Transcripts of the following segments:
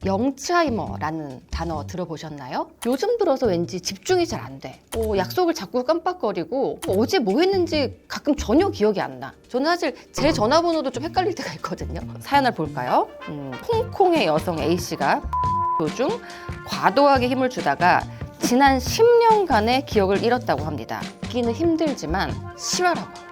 영츠하이머라는 단어 들어보셨나요? 요즘 들어서 왠지 집중이 잘 안 돼. 약속을 자꾸 깜빡거리고 어제 뭐 했는지 가끔 전혀 기억이 안 나. 저는 사실 제 전화번호도 좀 헷갈릴 때가 있거든요. 사연 하나 볼까요? 홍콩의 여성 A씨가 요즘 과도하게 힘을 주다가 지난 10년간의 기억을 잃었다고 합니다. 듣기는 힘들지만 실화라고 합니다.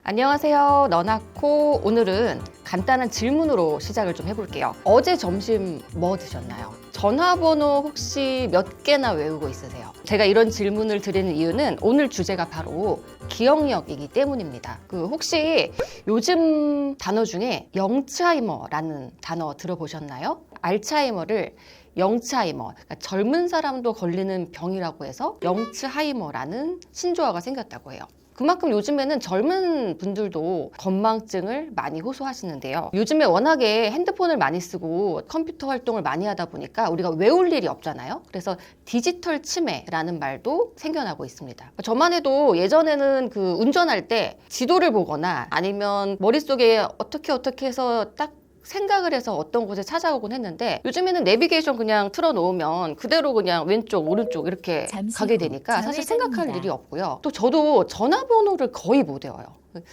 안녕하세요. 너나코. 오늘은 간단한 질문으로 시작을 좀 해볼게요. 어제 점심 뭐 드셨나요? 전화번호 혹시 몇 개나 외우고 있으세요? 제가 이런 질문을 드리는 이유는 오늘 주제가 바로 기억력이기 때문입니다. 혹시 요즘 단어 중에 영츠하이머라는 단어 들어보셨나요? 알츠하이머를 영츠하이머, 그러니까 젊은 사람도 걸리는 병이라고 해서 영츠하이머라는 신조어가 생겼다고 해요. 그만큼 요즘에는 젊은 분들도 건망증을 많이 호소하시는데요. 요즘에 워낙에 핸드폰을 많이 쓰고 컴퓨터 활동을 많이 하다 보니까 우리가 외울 일이 없잖아요. 그래서 디지털 치매라는 말도 생겨나고 있습니다. 저만 해도 예전에는 운전할 때 지도를 보거나 아니면 머릿속에 어떻게 해서 딱 생각을 해서 어떤 곳에 찾아오곤 했는데 요즘에는 내비게이션 그냥 틀어놓으면 그대로 그냥 왼쪽 오른쪽 이렇게 가게 되니까 사실 생각할 일이 없고요. 또 저도 전화번호를 거의 못 외워요.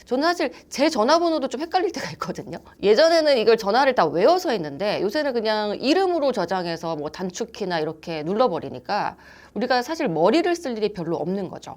저는 사실 제 전화번호도 좀 헷갈릴 때가 있거든요. 예전에는 이걸 전화를 다 외워서 했는데 요새는 그냥 이름으로 저장해서 뭐 단축키나 이렇게 눌러버리니까 우리가 사실 머리를 쓸 일이 별로 없는 거죠.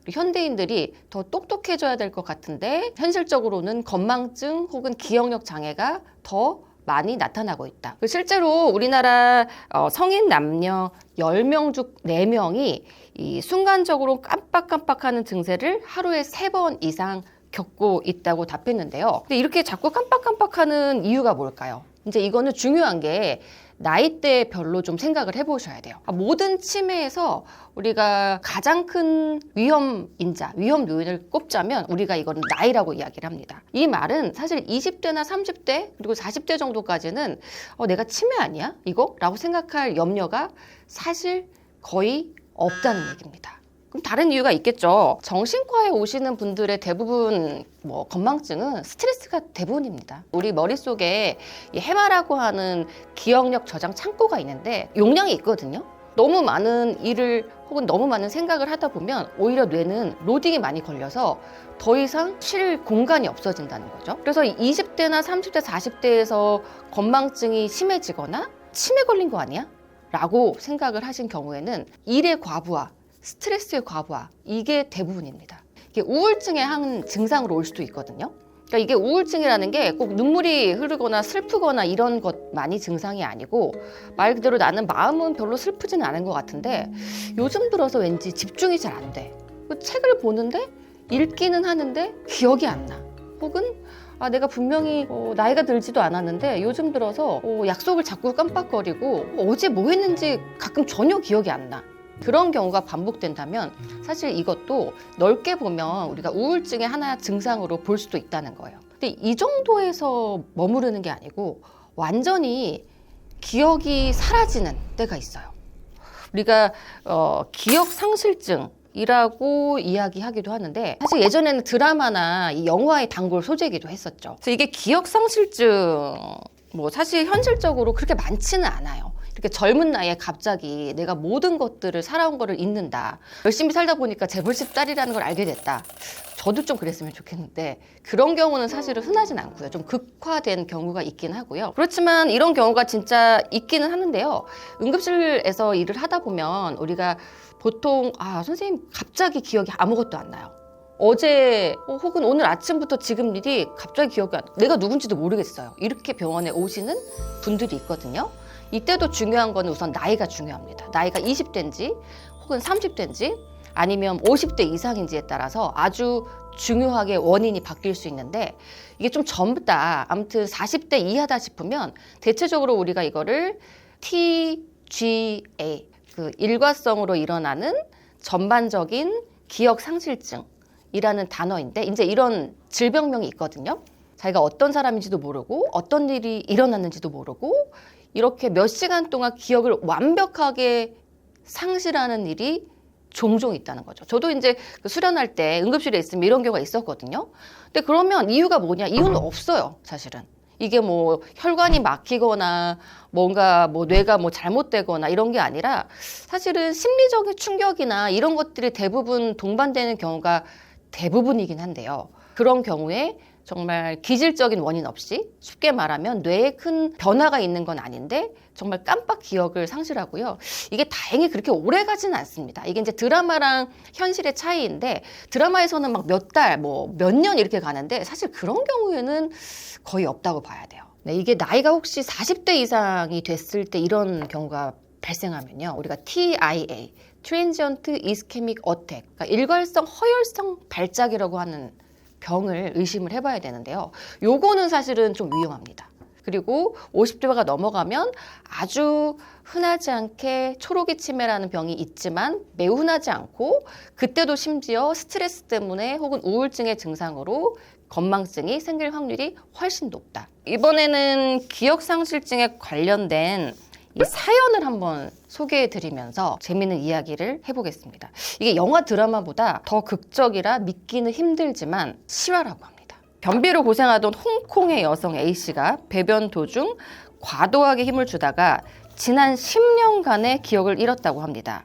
현대인들이 더 똑똑해져야 될 것 같은데 현실적으로는 건망증 혹은 기억력 장애가 더 많이 나타나고 있다. 실제로 우리나라 성인 남녀 10명 중 4명이 이 순간적으로 깜빡깜빡하는 증세를 하루에 3번 이상 겪고 있다고 답했는데요. 근데 이렇게 자꾸 깜빡깜빡하는 이유가 뭘까요? 이제 이거는 중요한 게 나이대별로 좀 생각을 해보셔야 돼요. 모든 치매에서 우리가 가장 큰 위험 요인을 꼽자면 우리가 이거는 나이라고 이야기를 합니다. 이 말은 사실 20대나 30대 그리고 40대 정도까지는 내가 치매 아니야? 이거? 라고 생각할 염려가 사실 거의 없다는 얘기입니다. 그럼 다른 이유가 있겠죠. 정신과에 오시는 분들의 대부분 건망증은 스트레스가 대부분입니다. 우리 머릿속에 이 해마라고 하는 기억력 저장 창고가 있는데 용량이 있거든요. 너무 많은 일을 혹은 너무 많은 생각을 하다 보면 오히려 뇌는 로딩이 많이 걸려서 더 이상 쉴 공간이 없어진다는 거죠. 그래서 20대나 30대, 40대에서 건망증이 심해지거나 치매 걸린 거 아니야? 라고 생각을 하신 경우에는 일의 과부하, 스트레스의 과부하, 이게 대부분입니다. 이게 우울증의 한 증상으로 올 수도 있거든요. 그러니까 이게 우울증이라는 게 꼭 눈물이 흐르거나 슬프거나 이런 것만이 증상이 아니고 말 그대로 나는 마음은 별로 슬프지는 않은 것 같은데 요즘 들어서 왠지 집중이 잘 안 돼. 책을 보는데 읽기는 하는데 기억이 안 나. 혹은 내가 분명히 나이가 들지도 않았는데 요즘 들어서 약속을 자꾸 깜빡거리고 어제 뭐 했는지 가끔 전혀 기억이 안 나. 그런 경우가 반복된다면 사실 이것도 넓게 보면 우리가 우울증의 하나의 증상으로 볼 수도 있다는 거예요. 근데 이 정도에서 머무르는 게 아니고 완전히 기억이 사라지는 때가 있어요. 우리가 기억 상실증이라고 이야기하기도 하는데 사실 예전에는 드라마나 이 영화의 단골 소재이기도 했었죠. 그래서 이게 기억 상실증 사실 현실적으로 그렇게 많지는 않아요. 이렇게 젊은 나이에 갑자기 내가 모든 것들을 살아온 거를 잊는다. 열심히 살다 보니까 재벌집 딸이라는 걸 알게 됐다. 저도 좀 그랬으면 좋겠는데 그런 경우는 사실은 흔하진 않고요. 좀 극화된 경우가 있긴 하고요. 그렇지만 이런 경우가 진짜 있기는 하는데요. 응급실에서 일을 하다 보면 우리가 보통 선생님 갑자기 기억이 아무것도 안 나요. 어제 혹은 오늘 아침부터 지금 일이 갑자기 기억이 안 나. 내가 누군지도 모르겠어요. 이렇게 병원에 오시는 분들이 있거든요. 이때도 중요한 거는 우선 나이가 중요합니다. 나이가 20대인지 혹은 30대인지 아니면 50대 이상인지에 따라서 아주 중요하게 원인이 바뀔 수 있는데 이게 좀 젊다, 아무튼 40대 이하다 싶으면 대체적으로 우리가 이거를 TGA, 일과성으로 일어나는 전반적인 기억 상실증이라는 단어인데 이제 이런 질병명이 있거든요. 자기가 어떤 사람인지도 모르고 어떤 일이 일어났는지도 모르고 이렇게 몇 시간 동안 기억을 완벽하게 상실하는 일이 종종 있다는 거죠. 저도 이제 그 수련할 때 응급실에 있으면 이런 경우가 있었거든요. 근데 그러면 이유가 뭐냐? 이유는 없어요, 사실은. 이게 뭐 혈관이 막히거나 뭔가 뭐 뇌가 뭐 잘못되거나 이런 게 아니라 사실은 심리적인 충격이나 이런 것들이 대부분 동반되는 경우가 대부분이긴 한데요. 그런 경우에 정말 기질적인 원인 없이 쉽게 말하면 뇌에 큰 변화가 있는 건 아닌데 정말 깜빡 기억을 상실하고요. 이게 다행히 그렇게 오래 가지는 않습니다. 이게 이제 드라마랑 현실의 차이인데 드라마에서는 막 몇 달, 뭐 몇 년 이렇게 가는데 사실 그런 경우에는 거의 없다고 봐야 돼요. 네, 이게 나이가 혹시 40대 이상이 됐을 때 이런 경우가 발생하면요. 우리가 TIA, Transient Ischemic Attack, 그러니까 일괄성 허혈성 발작이라고 하는 병을 의심을 해봐야 되는데요. 요거는 사실은 좀 위험합니다. 그리고 50대가 넘어가면 아주 흔하지 않게 초록이 치매라는 병이 있지만 매우 흔하지 않고 그때도 심지어 스트레스 때문에 혹은 우울증의 증상으로 건망증이 생길 확률이 훨씬 높다. 이번에는 기억상실증에 관련된 이 사연을 한번 소개해드리면서 재미있는 이야기를 해보겠습니다. 이게 영화 드라마보다 더 극적이라 믿기는 힘들지만 실화라고 합니다. 변비로 고생하던 홍콩의 여성 A씨가 배변 도중 과도하게 힘을 주다가 지난 10년간의 기억을 잃었다고 합니다.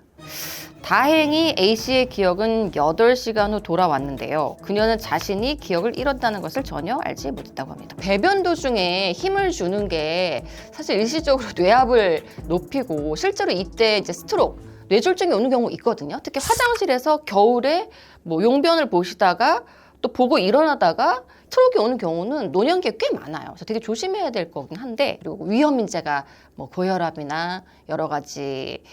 다행히 A씨의 기억은 8시간 후 돌아왔는데요. 그녀는 자신이 기억을 잃었다는 것을 전혀 알지 못했다고 합니다. 배변 도중에 힘을 주는 게 사실 일시적으로 뇌압을 높이고 실제로 이때 이제 스트로크, 뇌졸중이 오는 경우 있거든요. 특히 화장실에서 겨울에 뭐 용변을 보시다가 또 보고 일어나다가 스트로크가 오는 경우는 노년기에 꽤 많아요. 그래서 되게 조심해야 될 거긴 한데, 그리고 위험 인자가 뭐 고혈압이나 여러 가지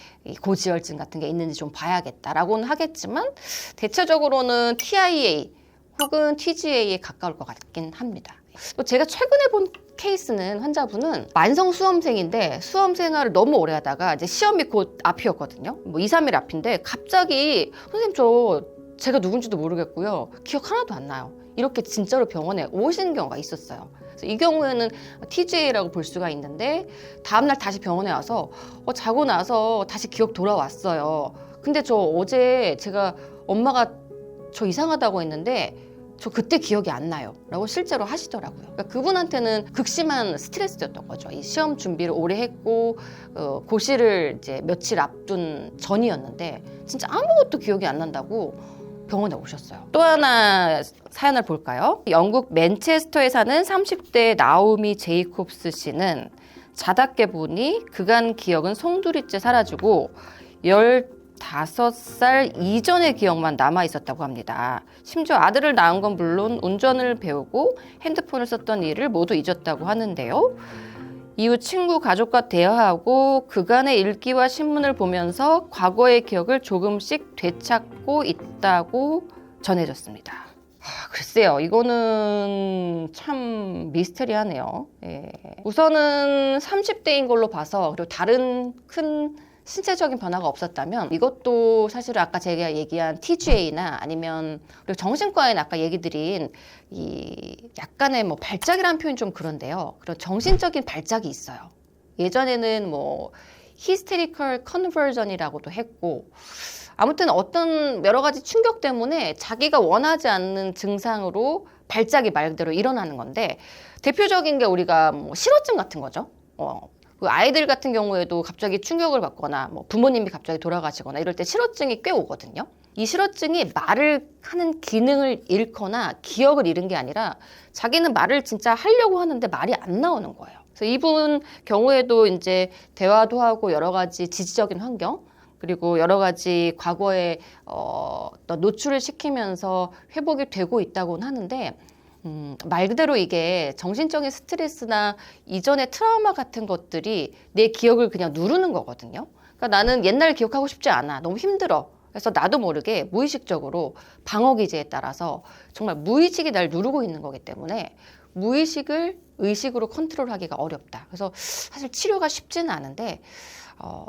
고지혈증 같은 게 있는지 좀 봐야겠다라고는 하겠지만 대체적으로는 TIA 혹은 TGA에 가까울 것 같긴 합니다. 또 제가 최근에 본 케이스는 환자분은 만성 수험생인데 수험 생활을 너무 오래 하다가 이제 시험이 곧 앞이었거든요. 뭐 2, 3일 앞인데 갑자기 선생님 제가 누군지도 모르겠고요. 기억 하나도 안 나요. 이렇게 진짜로 병원에 오시는 경우가 있었어요. 그래서 이 경우에는 TGA라고 볼 수가 있는데 다음날 다시 병원에 와서 자고 나서 다시 기억 돌아왔어요. 근데 저 어제 제가 엄마가 저 이상하다고 했는데 저 그때 기억이 안 나요 라고 실제로 하시더라고요. 그러니까 그분한테는 극심한 스트레스였던 거죠. 이 시험 준비를 오래 했고 고시를 이제 며칠 앞둔 전이었는데 진짜 아무것도 기억이 안 난다고 병원에 오셨어요. 또 하나 사연을 볼까요? 영국 맨체스터에 사는 30대 나오미 제이콥스 씨는 자다 깨보니 그간 기억은 송두리째 사라지고 15살 이전의 기억만 남아 있었다고 합니다. 심지어 아들을 낳은 건 물론 운전을 배우고 핸드폰을 썼던 일을 모두 잊었다고 하는데요. 이후 친구 가족과 대화하고 그간의 일기와 신문을 보면서 과거의 기억을 조금씩 되찾고 있다고 전해졌습니다. 글쎄요, 이거는 참 미스테리하네요. 예. 우선은 30대인 걸로 봐서 그리고 다른 큰 신체적인 변화가 없었다면 이것도 사실 아까 제가 얘기한 TGA나 아니면 그리고 정신과에는 아까 얘기 드린 이 약간의 뭐 발작이라는 표현이 좀 그런데요. 그런 정신적인 발작이 있어요. 예전에는 뭐 히스테리컬 컨버전이라고도 했고 아무튼 어떤 여러 가지 충격 때문에 자기가 원하지 않는 증상으로 발작이 말 그대로 일어나는 건데 대표적인 게 우리가 뭐 실어증 같은 거죠. 그 아이들 같은 경우에도 갑자기 충격을 받거나 뭐 부모님이 갑자기 돌아가시거나 이럴 때 실어증이 꽤 오거든요. 이 실어증이 말을 하는 기능을 잃거나 기억을 잃은 게 아니라 자기는 말을 진짜 하려고 하는데 말이 안 나오는 거예요. 그래서 이분 경우에도 이제 대화도 하고 여러 가지 지지적인 환경 그리고 여러 가지 과거에 노출을 시키면서 회복이 되고 있다고는 하는데 말 그대로 이게 정신적인 스트레스나 이전의 트라우마 같은 것들이 내 기억을 그냥 누르는 거거든요. 그러니까 나는 옛날 기억하고 싶지 않아. 너무 힘들어. 그래서 나도 모르게 무의식적으로 방어 기제에 따라서 정말 무의식이 날 누르고 있는 거기 때문에 무의식을 의식으로 컨트롤하기가 어렵다. 그래서 사실 치료가 쉽지는 않은데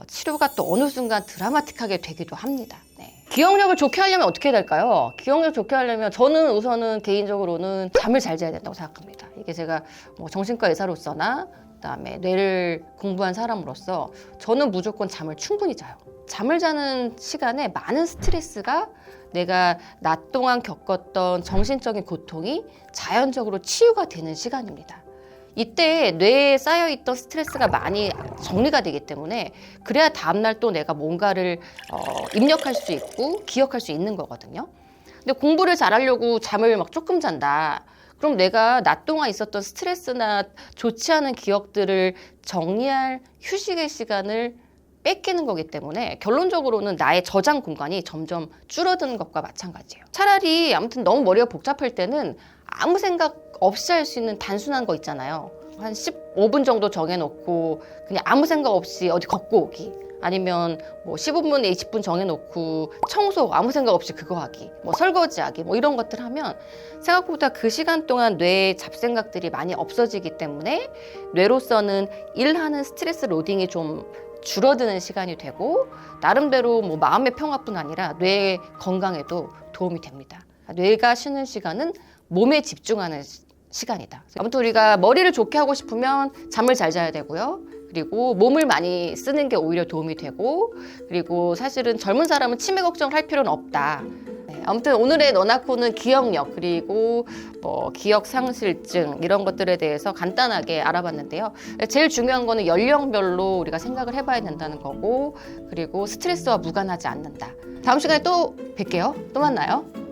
치료가 또 어느 순간 드라마틱하게 되기도 합니다. 네. 기억력을 좋게 하려면 어떻게 해야 될까요? 기억력 좋게 하려면 저는 우선은 개인적으로는 잠을 잘 자야 된다고 생각합니다. 이게 제가 뭐 정신과 의사로서나 그다음에 뇌를 공부한 사람으로서 저는 무조건 잠을 충분히 자요. 잠을 자는 시간에 많은 스트레스가 내가 낮 동안 겪었던 정신적인 고통이 자연적으로 치유가 되는 시간입니다. 이때 뇌에 쌓여있던 스트레스가 많이 정리가 되기 때문에 그래야 다음날 또 내가 뭔가를 입력할 수 있고 기억할 수 있는 거거든요. 근데 공부를 잘하려고 잠을 막 조금 잔다. 그럼 내가 낮 동안 있었던 스트레스나 좋지 않은 기억들을 정리할 휴식의 시간을 뺏기는 거기 때문에 결론적으로는 나의 저장 공간이 점점 줄어드는 것과 마찬가지예요. 차라리 아무튼 너무 머리가 복잡할 때는 아무 생각 없이 할 수 있는 단순한 거 있잖아요. 한 15분 정도 정해놓고 그냥 아무 생각 없이 어디 걷고 오기. 아니면 뭐 15분, 20분 정해놓고 청소 아무 생각 없이 그거 하기. 뭐 설거지하기 뭐 이런 것들 하면 생각보다 그 시간 동안 뇌에 잡생각들이 많이 없어지기 때문에 뇌로서는 일하는 스트레스 로딩이 좀 줄어드는 시간이 되고 나름대로 뭐 마음의 평화뿐 아니라 뇌 건강에도 도움이 됩니다. 뇌가 쉬는 시간은 몸에 집중하는 시간이다. 아무튼 우리가 머리를 좋게 하고 싶으면 잠을 잘 자야 되고요. 그리고 몸을 많이 쓰는 게 오히려 도움이 되고 그리고 사실은 젊은 사람은 치매 걱정을 할 필요는 없다. 네, 아무튼 오늘의 너나코는 기억력 그리고 뭐 기억상실증 이런 것들에 대해서 간단하게 알아봤는데요. 제일 중요한 거는 연령별로 우리가 생각을 해봐야 된다는 거고 그리고 스트레스와 무관하지 않는다. 다음 시간에 또 뵐게요. 또 만나요.